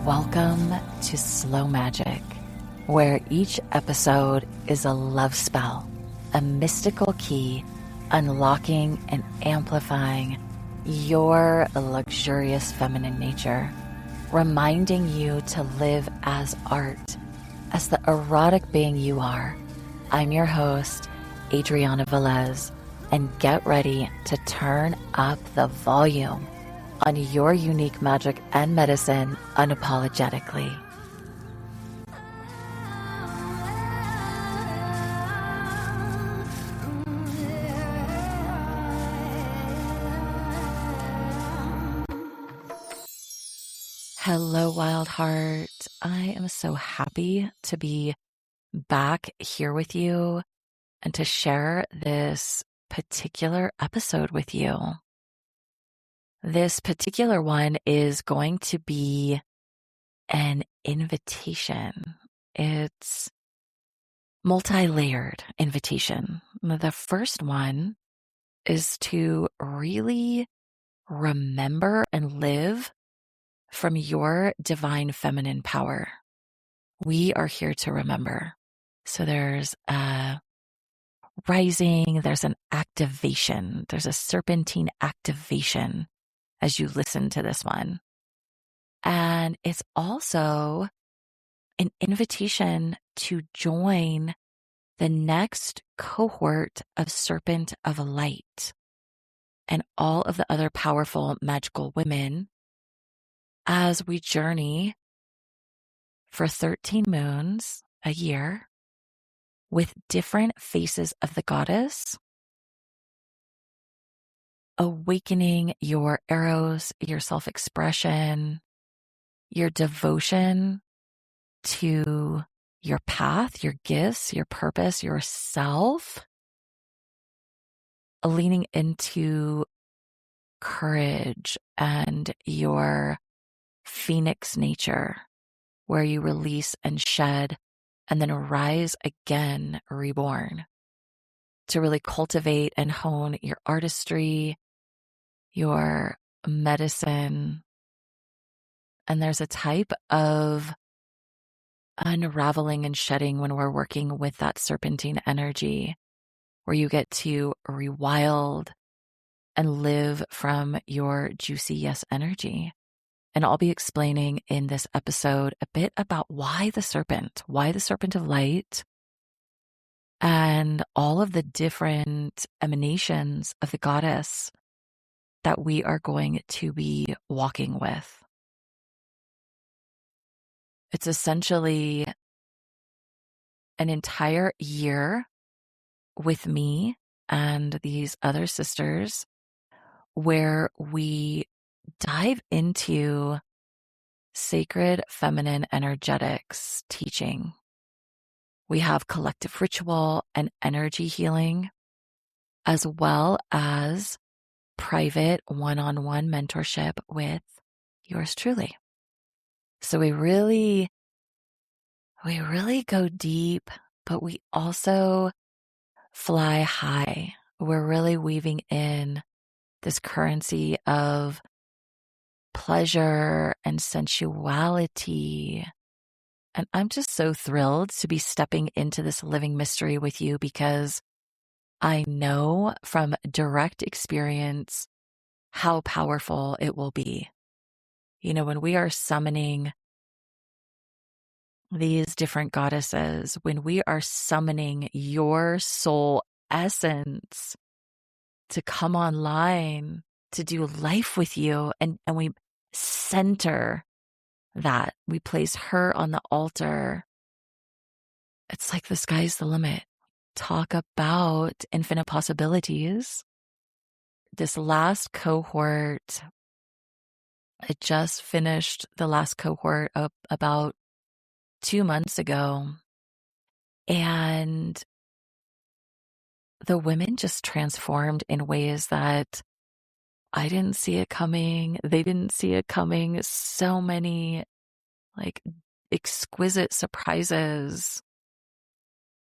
Welcome to Slow Magic, where each episode is a love spell, a mystical key unlocking and amplifying your luxurious feminine nature, reminding you to live as art, as the erotic being you are. I'm your host, Adriana Velez, and get ready to turn up the volume on your unique magic and medicine unapologetically. Hello, Wild Heart. I am so happy to be back here with you and to share this particular episode with you. This particular one is going to be an invitation. It's multi-layered invitation. The first one is to really remember and live from your divine feminine power. We are here to remember. So there's a rising, there's an activation, there's a serpentine activation as you listen to this one. And it's also an invitation to join the next cohort of Serpent of Light and all of the other powerful magical women as we journey for 13 moons a year with different faces of the goddess, awakening your eros, your self-expression, your devotion to your path, your gifts, your purpose, yourself, leaning into courage and your phoenix nature, where you release and shed and then rise again, reborn, to really cultivate and hone your artistry, your medicine. And there's a type of unraveling and shedding when we're working with that serpentine energy, where you get to rewild and live from your juicy yes energy. And I'll be explaining in this episode a bit about why the Serpent of Light, and all of the different emanations of the goddess that we are going to be walking with. It's essentially an entire year with me and these other sisters where we dive into sacred feminine energetics teaching. We have collective ritual and energy healing, as well as private one-on-one mentorship with yours truly. So we really go deep, but we also fly high. We're really weaving in this currency of pleasure and sensuality. And I'm just so thrilled to be stepping into this living mystery with you, because I know from direct experience how powerful it will be. You know, when we are summoning these different goddesses, when we are summoning your soul essence to come online, to do life with you, and we center that, we place her on the altar, it's like the sky's the limit. Talk about infinite possibilities. This last cohort, I just finished the last cohort up about 2 months ago, and the women just transformed in ways that I didn't see it coming. They didn't see it coming. So many exquisite surprises.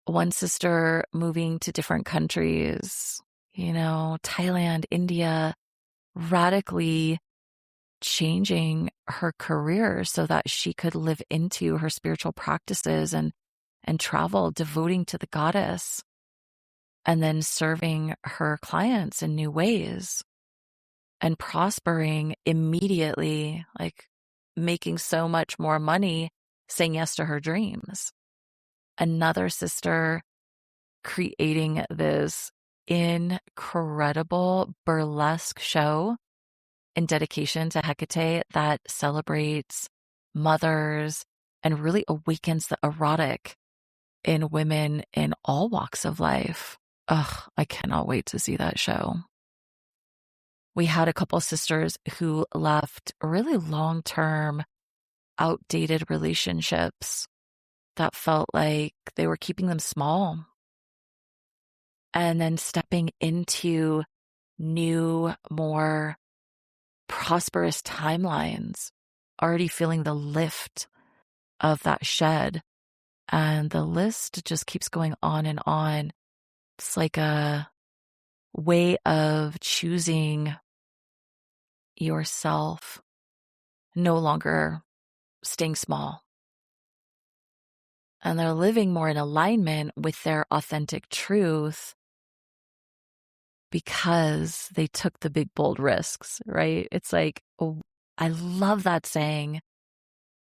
One sister moving to different countries, Thailand, India, radically changing her career so that she could live into her spiritual practices and travel, devoting to the goddess, and then serving her clients in new ways and prospering immediately, like making so much more money, saying yes to her dreams. Another sister creating this incredible burlesque show in dedication to Hecate that celebrates mothers and really awakens the erotic in women in all walks of life. Ugh, I cannot wait to see that show. We had a couple sisters who left really long-term, outdated relationships that felt like they were keeping them small, and then stepping into new, more prosperous timelines, already feeling the lift of that shed. And the list just keeps going on and on. It's like a way of choosing yourself, no longer staying small. And they're living more in alignment with their authentic truth because they took the big, bold risks, right? It's like, oh, I love that saying.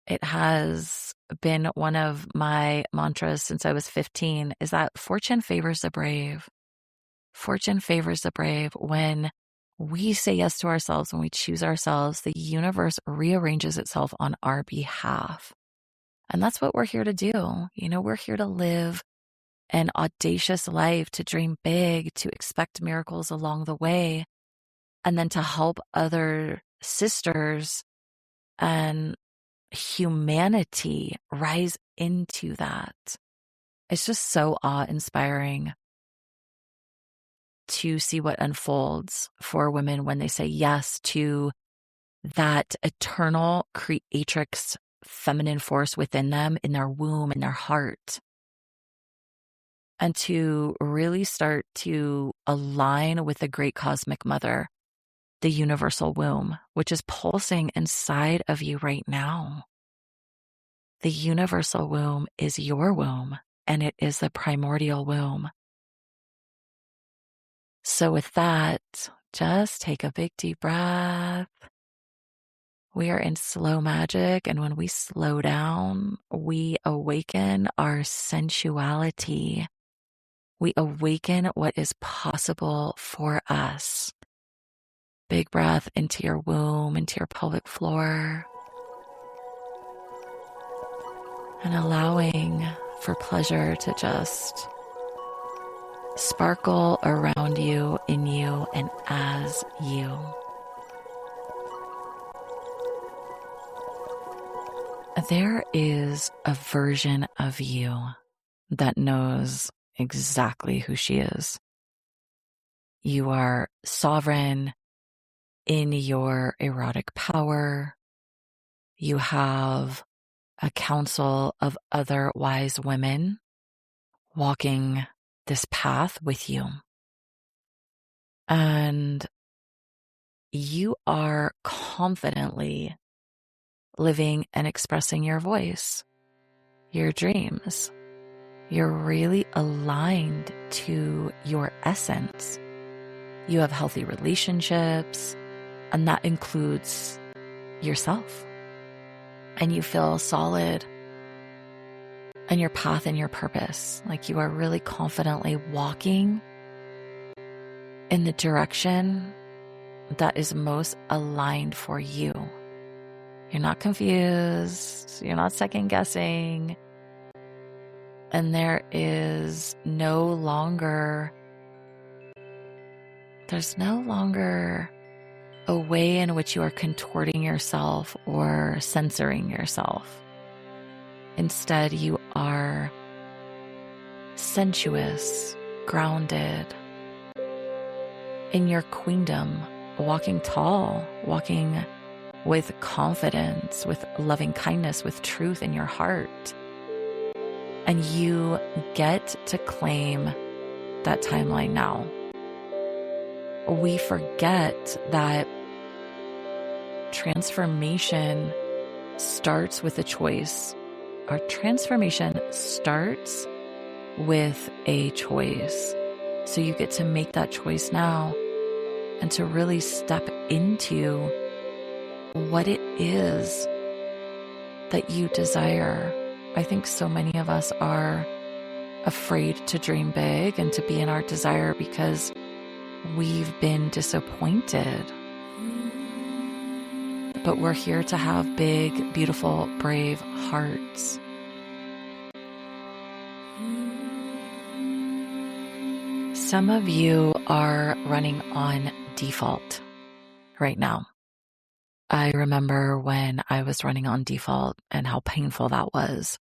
It has been one of my mantras since I was 15, is that fortune favors the brave. Fortune favors the brave. When we say yes to ourselves, when we choose ourselves, the universe rearranges itself on our behalf. And that's what we're here to do. You know, we're here to live an audacious life, to dream big, to expect miracles along the way, and then to help other sisters and humanity rise into that. It's just so awe-inspiring to see what unfolds for women when they say yes to that eternal creatrix feminine force within them, in their womb, in their heart, and to really start to align with the great cosmic mother, the universal womb, which is pulsing inside of you right now. The universal womb is your womb, and it is the primordial womb. So with that, just take a big deep breath. We are in slow magic, and when we slow down, we awaken our sensuality. We awaken what is possible for us. Big breath into your womb, into your pelvic floor, and allowing for pleasure to just sparkle around you, in you, and as you. There is a version of you that knows exactly who she is. You are sovereign in your erotic power. You have a council of other wise women walking this path with you. And you are confidently living and expressing your voice, your dreams. You're really aligned to your essence. You have healthy relationships, and that includes yourself. And you feel solid in your path and your purpose. Like you are really confidently walking in the direction that is most aligned for you. You're not confused. You're not second guessing. And there's no longer a way in which you are contorting yourself or censoring yourself. Instead, you are sensuous, grounded in your queendom, walking tall, walking with confidence, with loving kindness, with truth in your heart. And you get to claim that timeline now. We forget that transformation starts with a choice. Our transformation starts with a choice. So you get to make that choice now and to really step into what it is that you desire. I think so many of us are afraid to dream big and to be in our desire because we've been disappointed. But we're here to have big, beautiful, brave hearts. Some of you are running on default right now. I remember when I was running on default and how painful that was.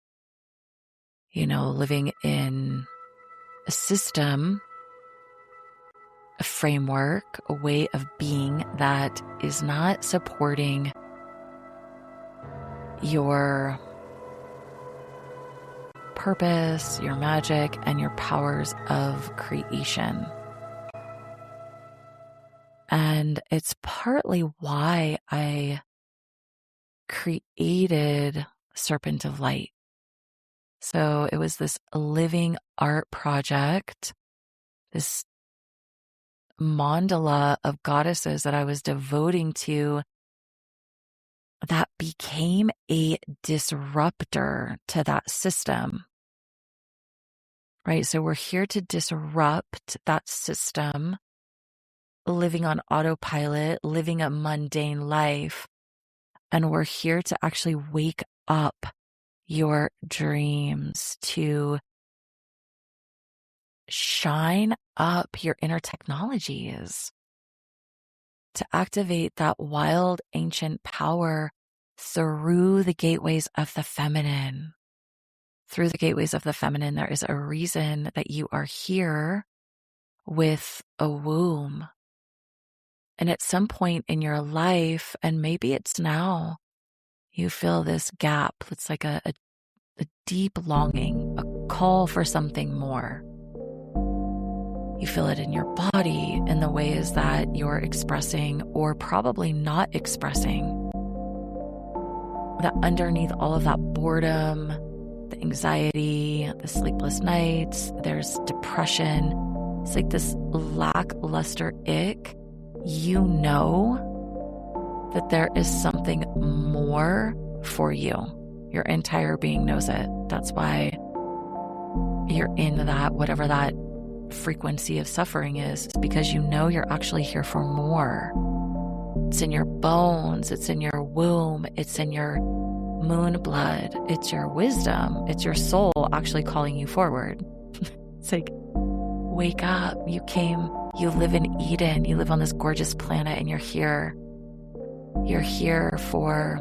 You know, living in a system, a framework, a way of being that is not supporting your purpose, your magic, and your powers of creation. And it's partly why I created Serpent of Light. So it was this living art project, this mandala of goddesses that I was devoting to that became a disruptor to that system. Right? So we're here to disrupt that system, living on autopilot, living a mundane life. And we're here to actually wake up your dreams, to shine up your inner technologies, to activate that wild ancient power through the gateways of the feminine. Through the gateways of the feminine, there is a reason that you are here with a womb. And at some point in your life, and maybe it's now, you feel this gap. It's like a deep longing, a call for something more. You feel it in your body in the ways that you're expressing or probably not expressing. That underneath all of that boredom, the anxiety, the sleepless nights, there's depression. It's like this lackluster ick. You know that there is something more for you. Your entire being knows it. That's why you're in that, whatever that frequency of suffering is, because you know you're actually here for more. It's in your bones, it's in your womb, it's in your moon blood, it's your wisdom, it's your soul actually calling you forward. It's like, wake up. You live in Eden, you live on this gorgeous planet, and you're here. You're here for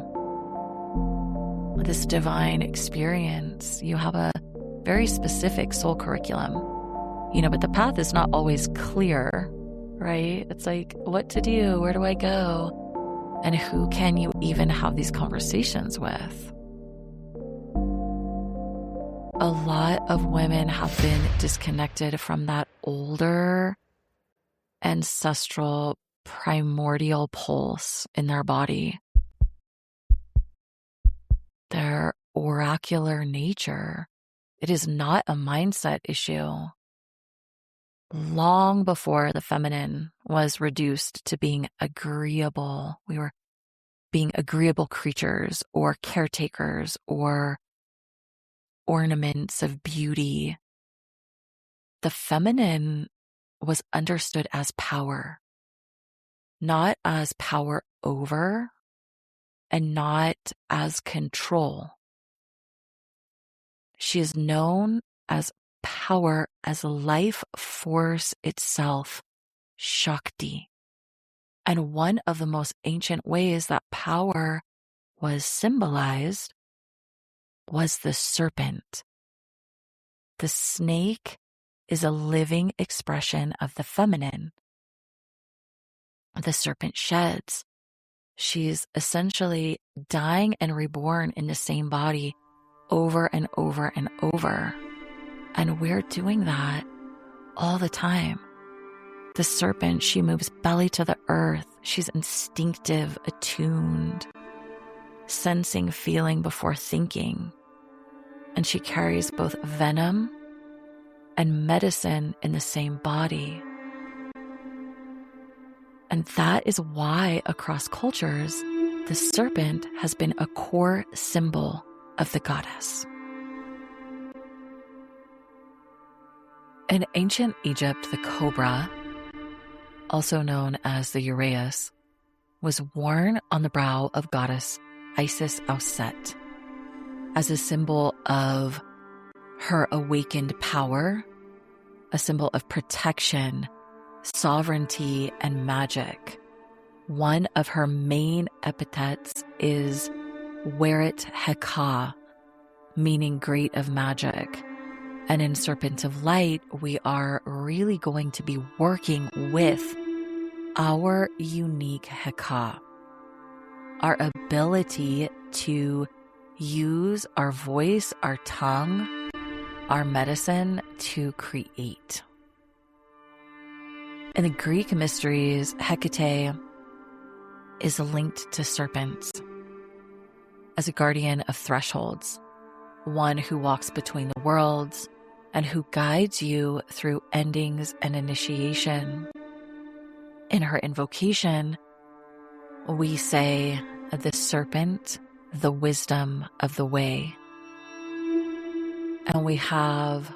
this divine experience. You have a very specific soul curriculum, but the path is not always clear, right? It's like, what to do? Where do I go? And who can you even have these conversations with? A lot of women have been disconnected from that older ancestral primordial pulse in their body, their oracular nature. It is not a mindset issue. Long before the feminine was reduced to being agreeable, we were being agreeable creatures or caretakers or ornaments of beauty. The feminine was understood as power, not as power over and not as control. She is known as power, as life force itself, Shakti. And one of the most ancient ways that power was symbolized was the serpent. The snake is a living expression of the feminine. The serpent sheds. She's essentially dying and reborn in the same body over and over and over. And we're doing that all the time. The serpent, she moves belly to the earth. She's instinctive, attuned, sensing, feeling before thinking. And she carries both venom and medicine in the same body. And that is why across cultures, the serpent has been a core symbol of the goddess. In ancient Egypt, the cobra, also known as the uraeus, was worn on the brow of goddess Isis Auset as a symbol of her awakened power, a symbol of protection, sovereignty, and magic. One of her main epithets is Weret Heka, meaning great of magic. And in Serpent of Light, we are really going to be working with our unique Heka, our ability to use our voice, our tongue, our medicine to create. In the Greek mysteries, Hecate is linked to serpents as a guardian of thresholds, one who walks between the worlds and who guides you through endings and initiation. In her invocation, we say, the serpent, the wisdom of the way. And we have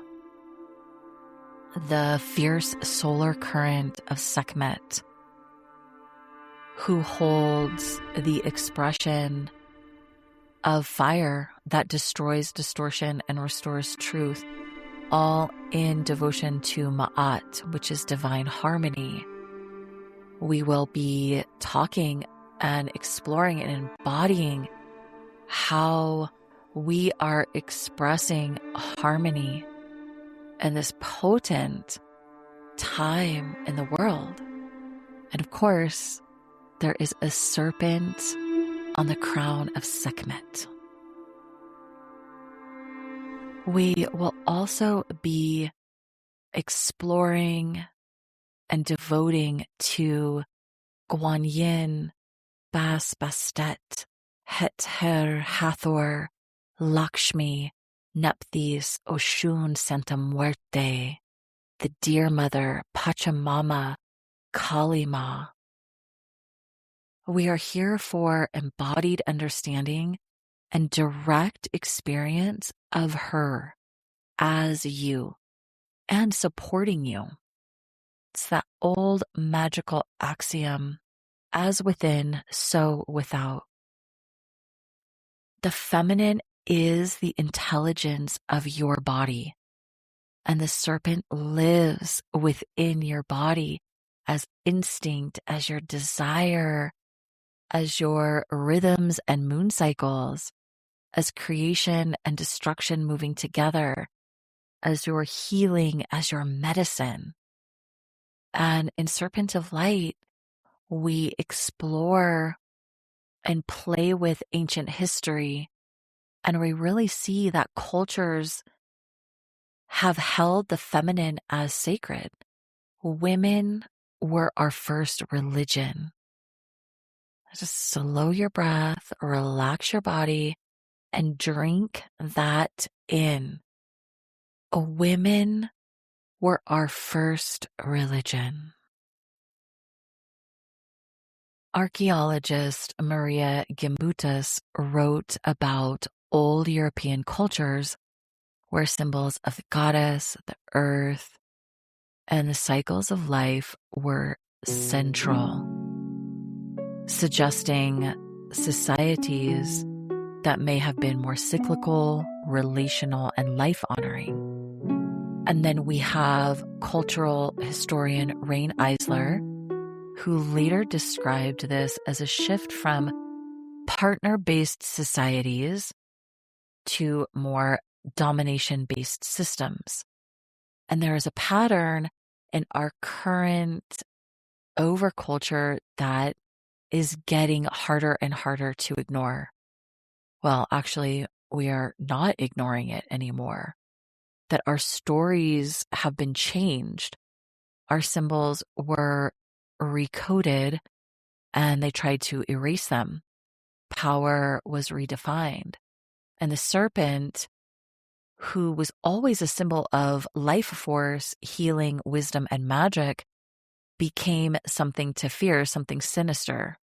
the fierce solar current of Sekhmet, who holds the expression of fire that destroys distortion and restores truth, all in devotion to Ma'at, which is divine harmony. We will be talking and exploring and embodying how we are expressing harmony in this potent time in the world. And of course, there is a serpent on the crown of Sekhmet. We will also be exploring and devoting to Guanyin, Bas Bastet, Het Her Hathor, Lakshmi, Nephthys, Oshun, Santa Muerte, the Dear Mother, Pachamama, Kali Ma. We are here for embodied understanding and direct experience of her as you and supporting you. It's that old magical axiom, as within, so without. The feminine is the intelligence of your body, and the serpent lives within your body as instinct, as your desire, as your rhythms and moon cycles, as creation and destruction moving together, as your healing, as your medicine. And in Serpent of Light, we explore and play with ancient history, and we really see that cultures have held the feminine as sacred. Women were our first religion. Just slow your breath, relax your body, and drink that in. Women were our first religion. Archaeologist Maria Gimbutas wrote about old European cultures where symbols of the goddess, the earth, and the cycles of life were central, suggesting societies that may have been more cyclical, relational, and life-honoring. And then we have cultural historian Rain Eisler, who later described this as a shift from partner-based societies to more domination-based systems. And there is a pattern in our current overculture that is getting harder and harder to ignore. Well, actually, we are not ignoring it anymore. That our stories have been changed. our symbols were recoded and they tried to erase them. Power was redefined. And the serpent, who was always a symbol of life force, healing, wisdom, and magic, became something to fear, something sinister.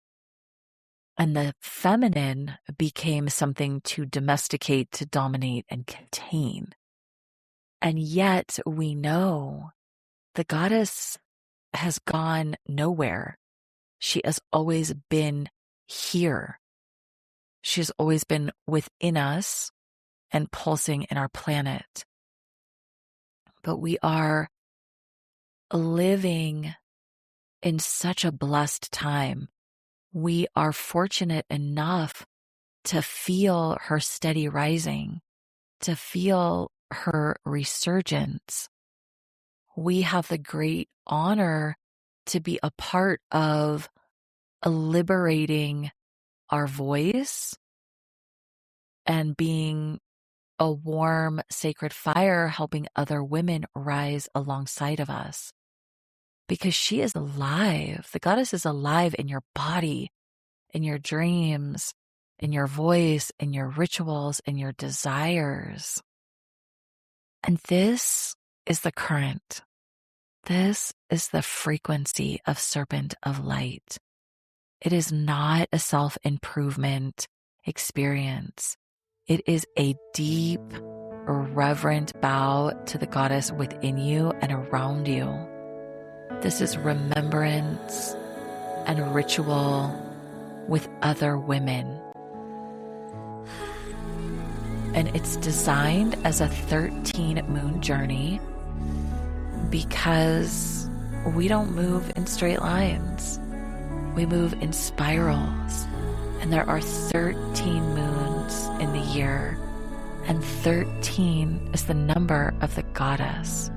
And the feminine became something to domesticate, to dominate, and contain. And yet we know the goddess has gone nowhere. She has always been here. She's always been within us and pulsing in our planet. But we are living in such a blessed time. We are fortunate enough to feel her steady rising, to feel her resurgence. We have the great honor to be a part of liberating our voice and being a warm, sacred fire, helping other women rise alongside of us. Because she is alive. The goddess is alive in your body, in your dreams, in your voice, in your rituals, in your desires. And this is the current. This is the frequency of Serpent of Light. It is not a self-improvement experience. It is a deep, reverent bow to the goddess within you and around you. This is remembrance and ritual with other women. And it's designed as a 13-moon journey because we don't move in straight lines. We move in spirals. And there are 13 moons in the year. And 13 is the number of the goddess.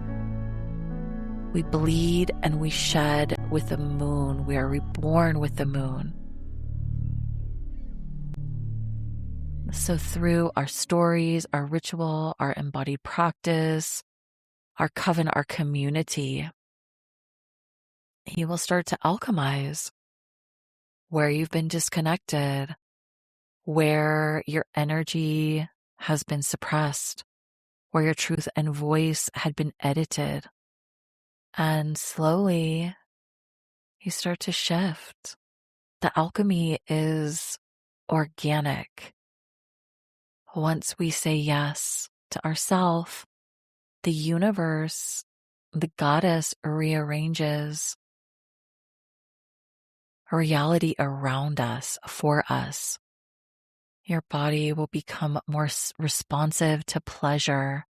We bleed and we shed with the moon. We are reborn with the moon. So through our stories, our ritual, our embodied practice, our coven, our community, you will start to alchemize where you've been disconnected, where your energy has been suppressed, where your truth and voice had been edited. And slowly you start to shift. The alchemy is organic. Once we say yes to ourselves, the universe, the goddess rearranges reality around us for us. Your body will become more responsive to pleasure.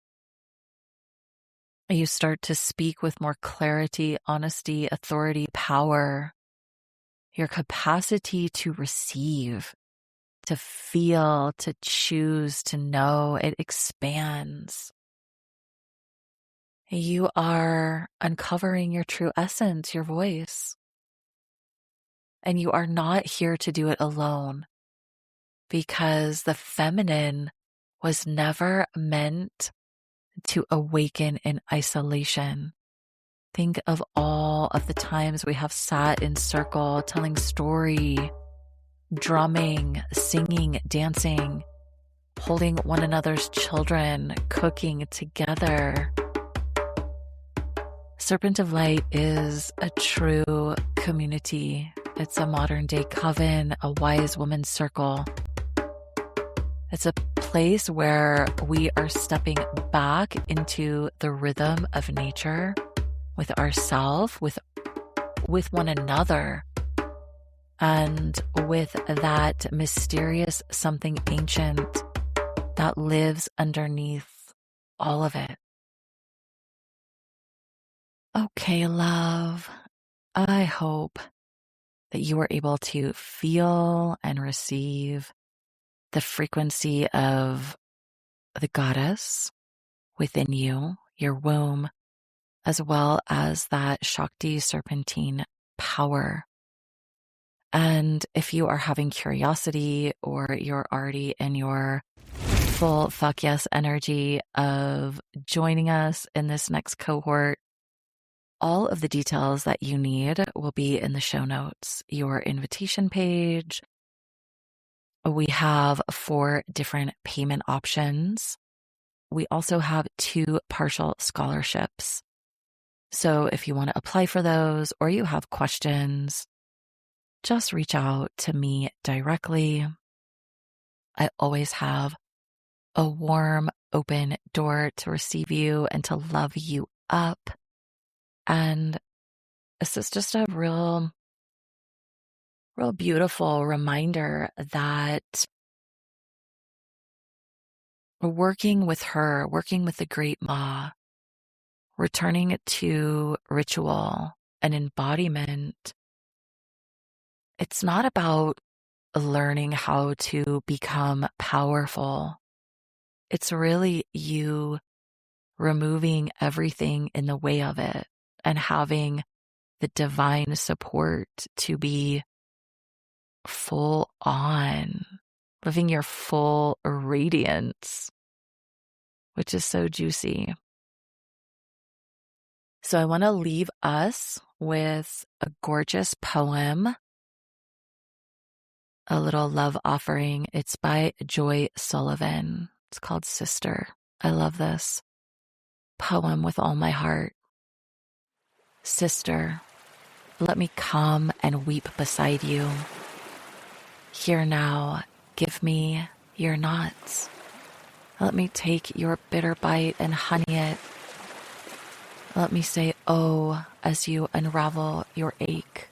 You start to speak with more clarity, honesty, authority, power. Your capacity to receive, to feel, to choose, to know, it expands. You are uncovering your true essence, your voice. And you are not here to do it alone, because the feminine was never meant to awaken in isolation. Think of all of the times we have sat in circle, telling story, drumming, singing, dancing, holding one another's children, cooking together. Serpent of Light is a true community. It's a modern day coven, a wise woman's circle. It's a place where we are stepping back into the rhythm of nature with ourselves, with one another, and with that mysterious something ancient that lives underneath all of it. Okay, love, I hope that you are able to feel and receive the frequency of the goddess within you, your womb, as well as that Shakti serpentine power. And if you are having curiosity or you're already in your full fuck yes energy of joining us in this next cohort, All of the details that you need will be in the show notes. Your invitation page. We have 4 different payment options. We also have 2 partial scholarships. So if you want to apply for those or you have questions, just reach out to me directly. I always have a warm, open door to receive you and to love you up. And this is just a real beautiful reminder that working with her, working with the Great Ma, returning to ritual and embodiment, it's not about learning how to become powerful. It's really you removing everything in the way of it and having the divine support to be full on, living your full radiance, which is so juicy. So I want to leave us with a gorgeous poem, a little love offering. It's by Joy Sullivan. It's called Sister. I love this poem with all my heart. Sister, let me come and weep beside you. Here now, give me your knots. Let me take your bitter bite and honey it. Let me say, oh, as you unravel your ache.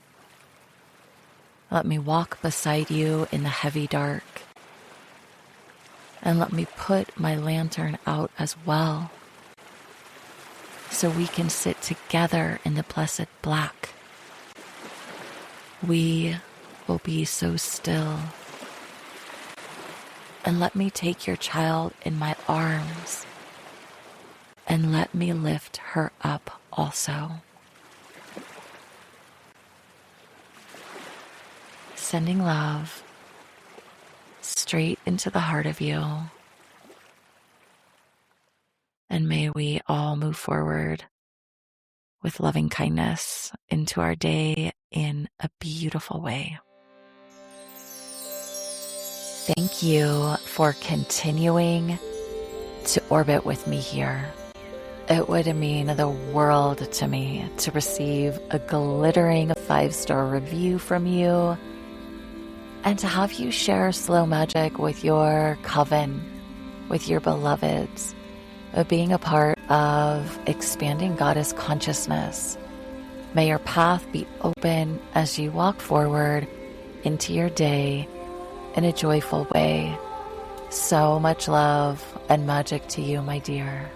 Let me walk beside you in the heavy dark. And let me put my lantern out as well, so we can sit together in the blessed black. We will be so still. And let me take your child in my arms, and let me lift her up also. Sending love straight into the heart of you. And may we all move forward with loving kindness into our day in a beautiful way. Thank you for continuing to orbit with me here. It would mean the world to me to receive a glittering 5-star review from you and to have you share slow magic with your coven, with your beloveds, of being a part of expanding goddess consciousness. May your path be open as you walk forward into your day in a joyful way. So much love and magic to you, my dear.